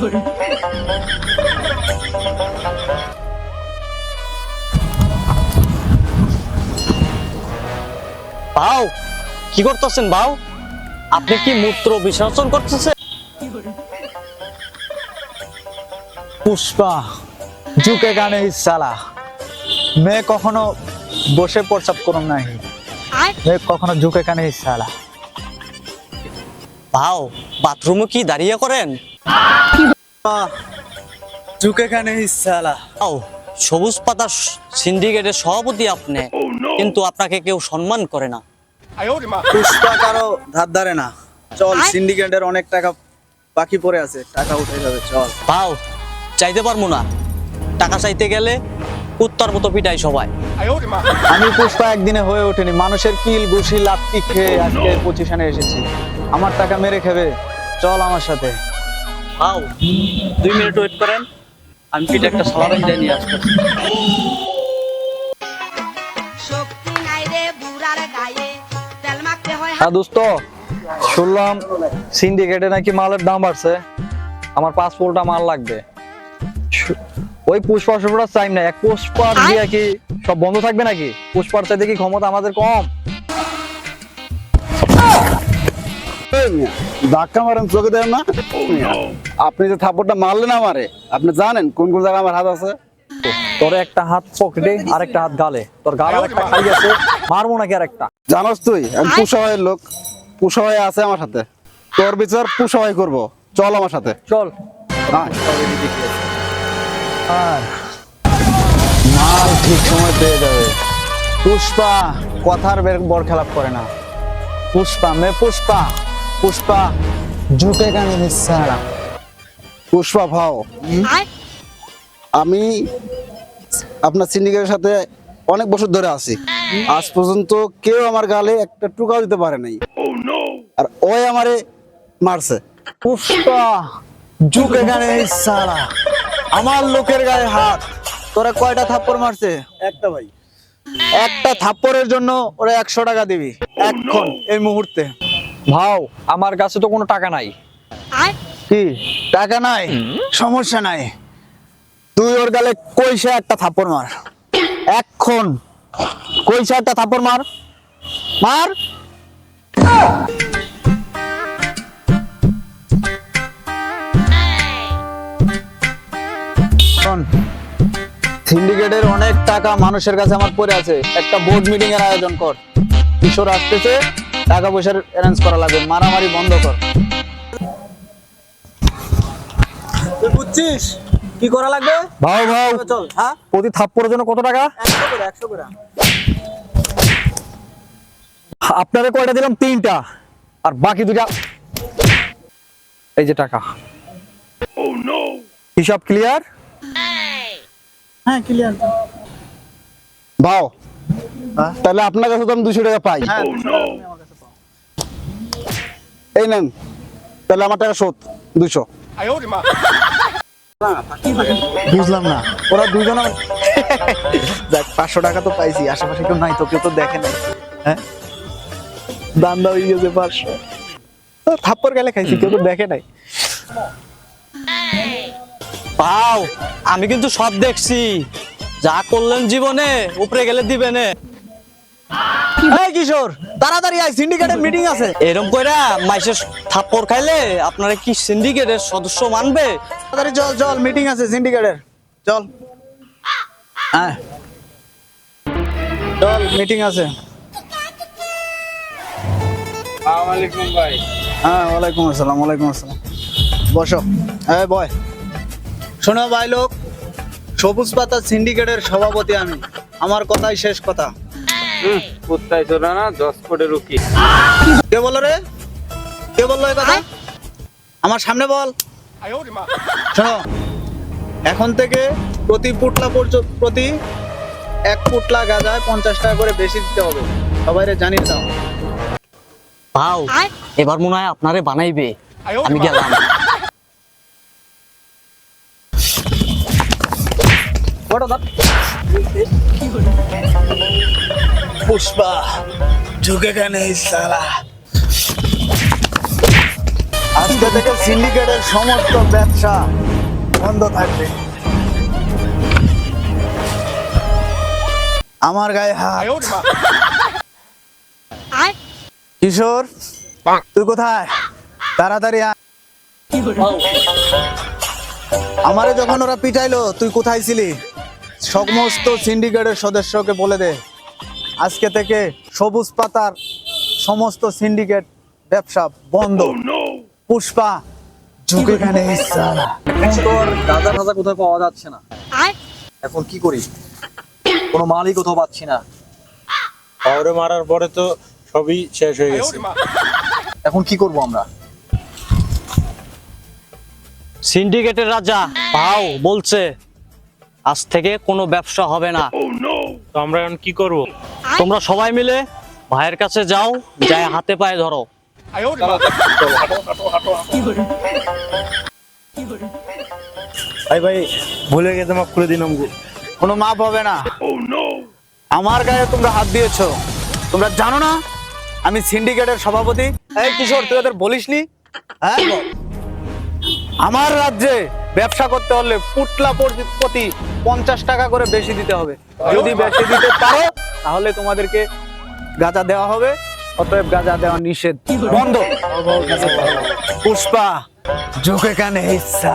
ভাও কি করতেছেন ভাও? আপনি কি মূত্র বিসর্জন করতেছেন? पुष्पा झुकेगा नहीं साला। मैं कखनो बसे प्रसाब करम नहीं। मैं कखनो झुकेगा नहीं साला। ভাও বাথরুমে কি দাঁড়িয়ে করেন? झुकेगा नहीं साला। ভাও সবুজ পাতা সিন্ডিকেটের সভাপতি আপনি, কিন্তু আপনাকে কেউ সম্মান করে না। पुष्पा कारो ধার ধারে না। চল সিন্ডিকেটের অনেক টাকা বাকি পড়ে আছে, টাকা উঠে যাবে চল। ভাও চাইতে পারবো না, টাকা চাইতে গেলে কুত্তার মতো পিটাই সবাই। আমি পুষ্পা একদিনে হয়ে ওঠেনি, মানুষের কিল ঘুষি লাত্তি খেয়ে আজকে পজিশনে এসেছি। আমার টাকা মেরে খাবে, চল আমার সাথে। ভাও 2 মিনিট ওয়েট করেন, আমি পিঠে একটা সালাদ নিয়ে আসতেছি। হ্যাঁ দোস্ত, শুনলাম সিন্ডিকেটে নাকি মালের দাম বাড়ছে, আমার 5 পোল্টা মাল লাগবে। ওই পুষ্পা সুপার চাই না, এক পুষ্পার দিয়ে কি সব বন্ধ থাকবে নাকি? পুষ্পার চাইতে কি ক্ষমতা আমাদের কম? ধাক্কা মারেন চোখে দেন না। আপনি যে থাপ্পড়টা মারলেন আমারে, আপনি জানেন কোন কোন জায়গায় আমার হাত আছে? তোর একটা হাত পকেটে আর একটা হাত গালে, তোর গালে একটা খালি আছে, মারবো নাকি আর একটা? জানোস তুই আমি পুষা ভাইয়ের লোক, পুষা ভাই আছে আমার সাথে, তোর বিচার পুষা ভাই করবো, চল আমার সাথে। চল। আয়। আর মাল ঠিক সময় পেয়ে যাবে। পুষ্পা কথার বর খেলাপ করে না। পুষ্পা পুষ্পা ঝুঁকেগা नहीं साला। পুষ্পা ভাও, আমি আপনার সিন্ডিকেটের সাথে অনেক বছর ধরে আছি, আজ পর্যন্ত কেউ আমার গালে একটা টুকাও দিতে পারে নাই, আর ওই আমারে মারছে। পুষ্পা ঝুঁকেগা नहीं साला। আমার লোকের গায়ে হাত, তোরা কয়টা থাপ্পড় মারছে? একটা ভাই। একটা থাপ্পড়ের জন্য ওরা 100 টাকা দিবি এখন এই মুহূর্তে। ভাও আমার কাছে তো কোনো টাকা নাই। কি টাকা নাই? সমস্যা নাই, তুই ওর গালে কইসা একটা থাপ্পড় মার এখন, কইসা একটা থাপ্পড় মার মার। সিন্ডিকেটের অনেক টাকা মানুষের কাছে আমার পড়ে আছে, একটা বোর্ড মিটিং এর আয়োজন কর। কিশোর আসতেছে, টাকা পয়সার অ্যারেঞ্জ করা লাগবে, মারামারি বন্ধ কর। তুই বুঝছিস কি করা লাগবে? ভাও চল। হ্যাঁ, প্রতি থাপ্পড়ের জন্য কত টাকা? 100 করে। আপনারে কয়টা দিলাম? 3টা, আর বাকি 2টা এই যে টাকা। হিসাব ক্লিয়ার? হ্যাঁ ক্লিয়ার। ভাও তাহলে আপনার কাছে তো আমি 200 টাকা পাই। এই নেন, তাহলে আমার টাকা শোধ 200। বুঝলাম না, ওরা দুজন দেখ 500 টাকা তো পাইছি, আশেপাশে কেউ নাই তো, কেউ তো দেখে নাই। হ্যাঁ দান্দা হয়ে গেছে 500, থাপ্পড় গেলে খাইছি, কেউ তো দেখে নাই। ভাও আমি কিন্তু সব দেখছি, যা করলেন জীবনে উপরে গেলে দিবেন। এই কিশোর তাড়াতাড়ি আয়, সিন্ডিকেটের মিটিং আছে। এরকম কইরা মাইসের থাপ্পড় খাইলে আপনারা কি সিন্ডিকেটের সদস্য মানবে? তাড়াতাড়ি চল, মিটিং আছে সিন্ডিকেটের, চল। হ্যাঁ চল, মিটিং আছে। আসসালামু আলাইকুম ভাই। হ্যাঁ ওয়ালাইকুম আসসালাম। বসো। হ্যাঁ বয়। শোনো ভাই লোক, সবুজ পাতা সিন্ডিকেটের সভাপতি আমি, আমার কথাই শেষ কথা। কোথায় চোরা না 10 কোটি রুকি। কে বললো রে? কে বললো এই কথা? আমার সামনে বল। শোনো, এখন থেকে প্রতি 1 পুটলা গাঁজায় 50 টাকা করে বেশি দিতে হবে, সবাইরে জানিয়ে দাও। ভাও এবার মনে হয় আপনারে বানাইবে, আমি গেলাম। पुष्पा झुकेगा नहीं साला। আজকে থেকে সিন্ডিকেটের সমস্ত ব্যবসা বন্ধ থাকবে। আমার গায়ে হাত। কিশোর, তুই কোথায়? তাড়াতাড়ি আয়। আমারে যখন ওরা পিটাইলো তুই কোথায় ছিলি? সমস্ত সিন্ডিকেটের সদস্যকে বলে দে আজকে থেকে সবুজ পাতার সমস্ত সিন্ডিকেট ব্যবসা বন্ধ। পুষ্পা ঝুঁকে খানে ইচ্ছা। তোর গাঁজা ফাজা কোথাও পাওয়া যাচ্ছে না, এখন কি করি? কোনো মালই কোথাও পাচ্ছি না। পাওয়ারে মারার পরে তো সবই শেষ হয়ে গেছে। এখন কি করব আমরা? সিন্ডিকেটের রাজা ভাও বলছে আজ থেকে কোনো ব্যবসা হবে না। তো আমরা এখন কি করব? তোমরা সবাই মিলে ভাইয়ের কাছে যাও, যায় হাতে পায়ে ধরো। ভাই ভাই ভুলে গেছে, মাফ করে দিন আমাকে। কোনো মাপ হবে না। আমার গায়ে তোমরা হাত দিয়েছো, তোমরা জানো না আমি সিন্ডিকেটের সভাপতি? এই কিশোর, তুই ওদের বলিসনি? হ্যাঁ, আমার রাজ্যে ব্যবসা করতে হলে পুটলা প্রতি 50 টাকা করে বেশি দিতে হবে। যদি বেশি দিতে পারো তাহলে তোমাদেরকে গাঁজা দেওয়া হবে, অতএব গাঁজা দেওয়া নিষেধ, বন্ধ। পুষ্পা ঝুঁকে কানে ইচ্ছা।